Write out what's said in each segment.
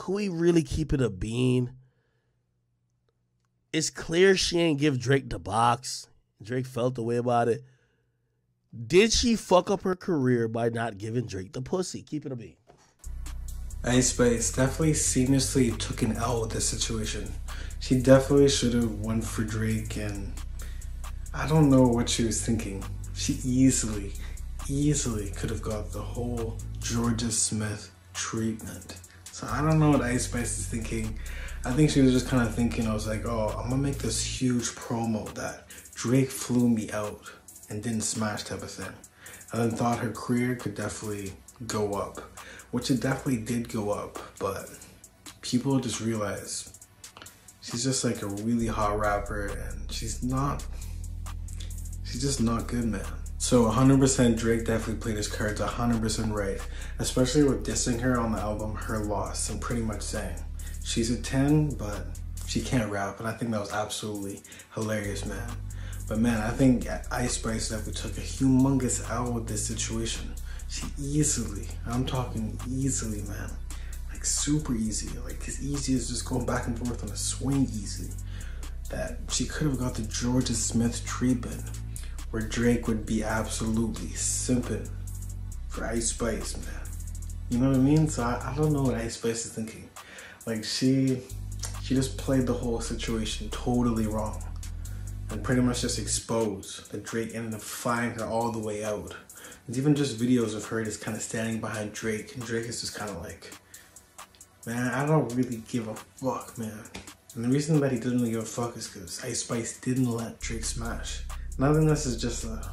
could we really keep it a bean? It's clear she ain't give Drake the box. Drake felt the way about it. Did she fuck up her career by not giving Drake the pussy? Keep it a bean. Ice Spice definitely seamlessly took an L with this situation. She definitely should have went for Drake, and I don't know what she was thinking. She easily could have got the whole Georgia Smith treatment. So I don't know what Ice Spice is thinking. I think she was just kind of thinking, I was like, oh, I'm gonna make this huge promo that Drake flew me out and didn't smash type of thing. And then thought her career could definitely go up, which it definitely did go up, but people just realized she's just like a really hot rapper, and she's just not good, man. So 100% Drake definitely played his cards 100% right, especially with dissing her on the album Her Loss and pretty much saying she's a 10, but she can't rap, and I think that was absolutely hilarious, man. But man, I think Ice Spice definitely took a humongous L with this situation. She easily, I'm talking easily, man, like super easy, like as easy as just going back and forth on a swing easy, that she could have got the Georgia Smith treatment, where Drake would be absolutely simping for Ice Spice, man. You know what I mean? So I don't know what Ice Spice is thinking. Like she just played the whole situation totally wrong, and pretty much just exposed that Drake ended up flying her all the way out. There's even just videos of her just kind of standing behind Drake, and Drake is just kind of like, man, I don't really give a fuck, man. And the reason that he doesn't really give a fuck is because Ice Spice didn't let Drake smash. And I think this is just a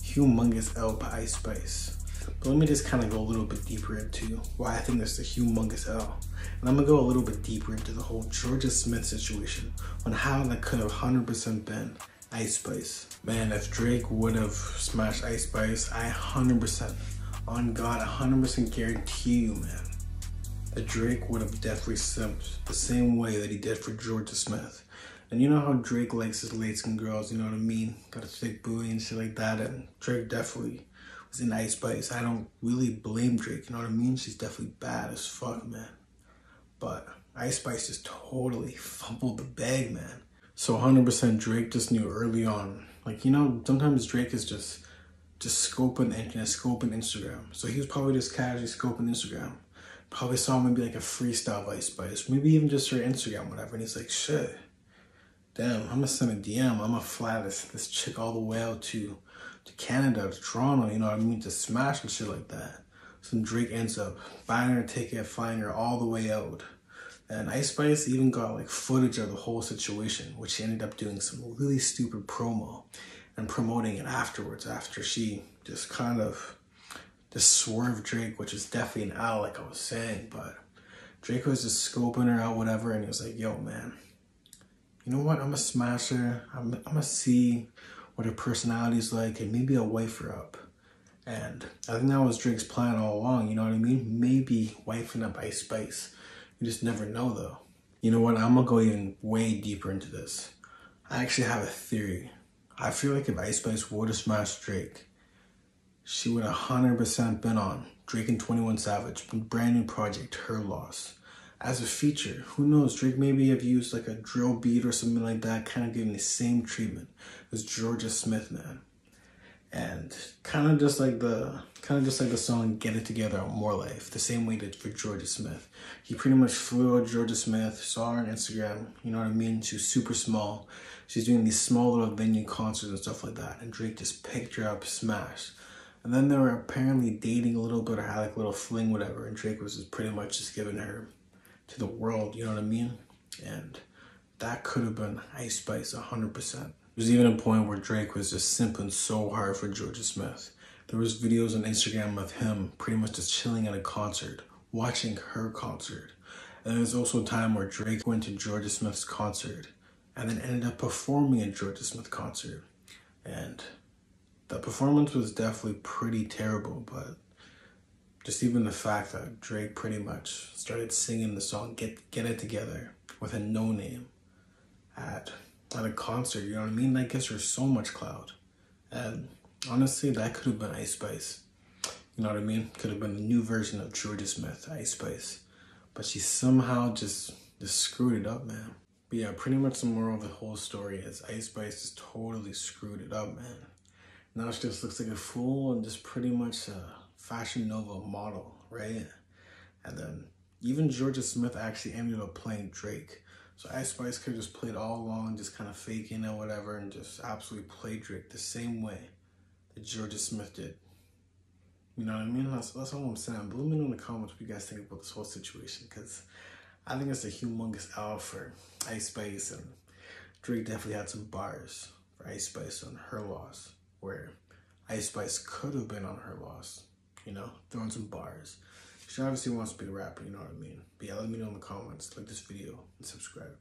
humongous L by Ice Spice. But let me just kind of go a little bit deeper into why I think this is a humongous L. And I'm going to go a little bit deeper into the whole Georgia Smith situation on how that could have 100% been Ice Spice. Man, if Drake would have smashed Ice Spice, I 100%, on God, 100% guarantee you, man, that Drake would have definitely simped the same way that he did for Georgia Smith. And you know how Drake likes his light-skinned girls, you know what I mean? Got a thick booty and shit like that, and Drake definitely was in Ice Spice. I don't really blame Drake, you know what I mean? She's definitely bad as fuck, man. But Ice Spice just totally fumbled the bag, man. So 100% Drake just knew early on. Like, you know, sometimes Drake is just scoping the internet, scoping Instagram. So he was probably just casually scoping Instagram. Probably saw maybe like a freestyle of Ice Spice, maybe even just her Instagram, whatever. And he's like, shit, damn, I'm gonna send a DM. I'm gonna fly this chick all the way out to Canada, to Toronto, you know what I mean, to smash and shit like that. So Drake ends up buying her a ticket, flying her all the way out. And Ice Spice even got like footage of the whole situation, which she ended up doing some really stupid promo and promoting it afterwards, after she just kind of just swerved Drake, which is definitely an L, like I was saying. But Drake was just scoping her out, whatever, and he was like, yo, man, you know what? I'm gonna smash her. I'm gonna see what her personality's like, and maybe I'll wife her up. And I think that was Drake's plan all along, you know what I mean? Maybe wifing up Ice Spice. You just never know, though. You know what? I'm gonna go even way deeper into this. I actually have a theory. I feel like if Ice Spice would have smashed Drake, she would have 100% been on Drake and 21 Savage, brand new project, Her Loss. As a feature, who knows, Drake maybe have used like a drill beat or something like that, kind of giving the same treatment as Georgia Smith, man. And kind of just like the song Get It Together on More Life, the same way he did for Georgia Smith. He pretty much flew out Georgia Smith, saw her on Instagram, you know what I mean? She was super small. She's doing these small little venue concerts and stuff like that, and Drake just picked her up, smashed. And then they were apparently dating a little bit, or had like a little fling, whatever, and Drake was just pretty much just giving her to the world, you know what I mean? And that could have been Ice Spice 100%. There's even a point where Drake was just simping so hard for Georgia Smith. There was videos on Instagram of him pretty much just chilling at a concert, watching her concert. And there was also a time where Drake went to Georgia Smith's concert and then ended up performing at Georgia Smith's concert. And the performance was definitely pretty terrible, but just even the fact that Drake pretty much started singing the song Get It Together with a no-name at a concert, you know what I mean? That gives her so much clout. And honestly, that could have been Ice Spice. You know what I mean? Could have been a new version of Georgia Smith, Ice Spice. but she somehow just screwed it up, man. But yeah, pretty much the moral of the whole story is Ice Spice just totally screwed it up, man. Now she just looks like a fool and just pretty much a Fashion Nova model, right? And then even Georgia Smith actually ended up playing Drake. So Ice Spice could have just played all along, just kind of faking or whatever, and just absolutely play Drake the same way that Georgia Smith did. You know what I mean? That's all I'm saying. But let me know in the comments what you guys think about this whole situation, because I think it's a humongous L for Ice Spice, and Drake definitely had some bars for Ice Spice on her loss, where Ice Spice could have been on her loss, you know, throwing some bars. She obviously wants to be a rapper, you know what I mean? But yeah, let me know in the comments, like this video, and subscribe.